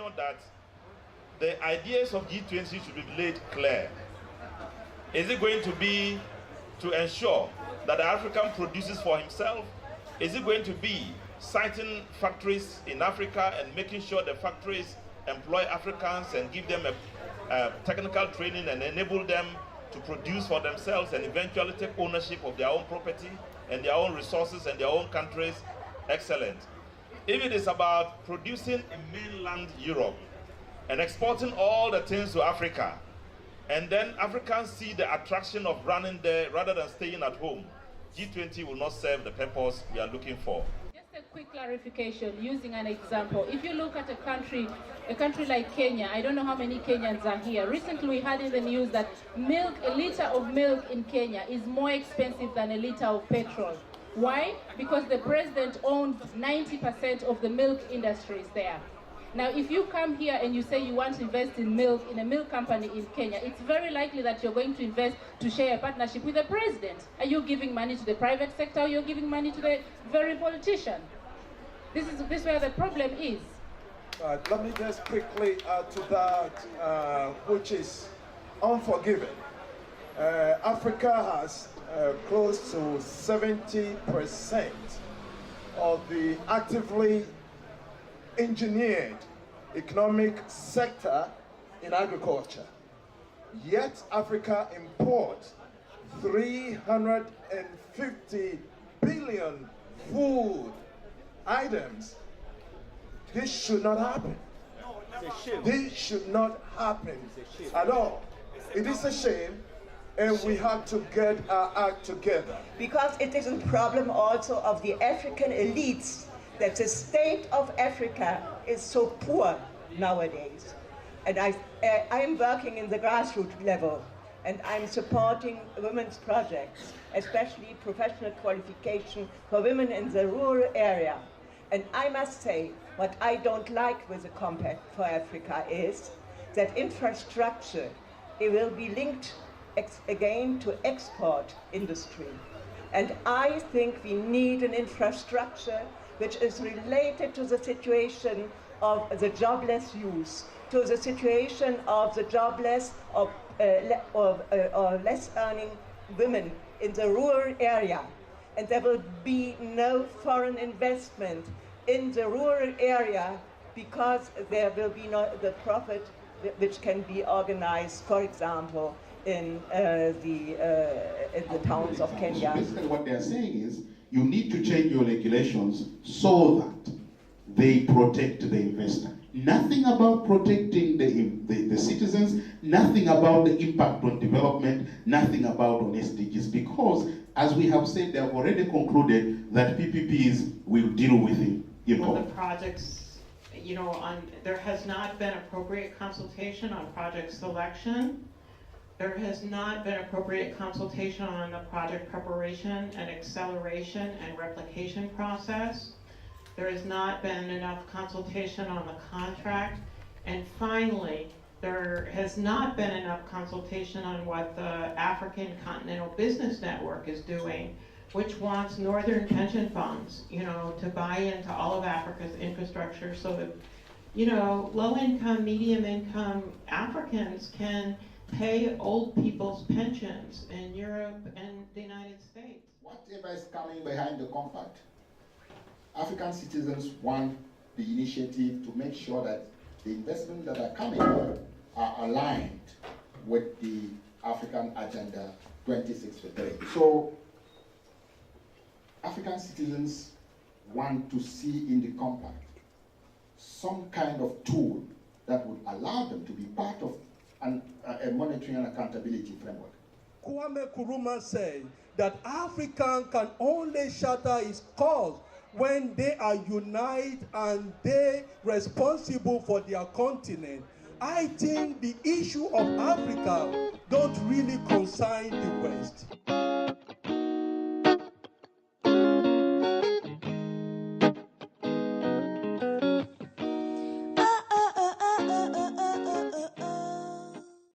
opinion that the ideas of G20 should be laid clear. Is it going to be to ensure that the African produces for himself? Is it going to be citing factories in Africa and making sure the factories employ Africans and give them a technical training and enable them to produce for themselves and eventually take ownership of their own property and their own resources and their own countries? Excellent. If it is about producing in mainland Europe and exporting all the things to Africa, and then Africans see the attraction of running there rather than staying at home, G20 will not serve the purpose we are looking for. Just a quick clarification using an example. If you look at a country like Kenya, I don't know how many Kenyans are here. Recently we had in the news that a liter of milk in Kenya is more expensive than a liter of petrol. Why? Because the president owns 90% of the milk industries there. Now, if you come here and you say you want to invest in milk, in a milk company in Kenya, it's very likely that you're going to invest to share a partnership with the president. Are you giving money to the private sector, or you're giving money to the very politician? This is where the problem is. Let me just quickly add to that, which is unforgiving. Africa has close to 70% of the actively engineered economic sector in agriculture. Yet Africa imports 350 billion food items. This should not happen. This should not happen at all. It is a shame, and we have to get our act together. Because it is a problem also of the African elites, that the state of Africa is so poor nowadays. And I am working in the grassroots level, and I'm supporting women's projects, especially professional qualification for women in the rural area. And I must say, what I don't like with the Compact for Africa is that infrastructure, it will be linked again to export industry. And I think we need an infrastructure which is related to the situation of the jobless youth, to the situation of the jobless or less earning women in the rural area. And there will be no foreign investment in the rural area because there will be no the profit which can be organized, for example, in the towns of Kenya. Basically what they're saying is, you need to change your regulations so that they protect the investor. Nothing about protecting the citizens, nothing about the impact on development, nothing about on SDGs, because as we have said, they have already concluded that PPPs will deal with it. On the projects, there has not been appropriate consultation on project selection. There has not been appropriate consultation on the project preparation and acceleration and replication process. There has not been enough consultation on the contract. And finally, there has not been enough consultation on what the African Continental Business Network is doing, which wants northern pension funds, to buy into all of Africa's infrastructure so that, low-income, medium-income Africans can pay old people's pensions in Europe and the United States. Whatever is coming behind the compact, African citizens want the initiative to make sure that the investments that are coming are aligned with the African Agenda 2063. So African citizens want to see in the compact some kind of tool that would allow them to be part of a monitoring and accountability framework. Kwame Nkrumah said that Africa can only shatter its cause when they are united and they responsible for their continent. I think the issue of Africa don't really concern the West.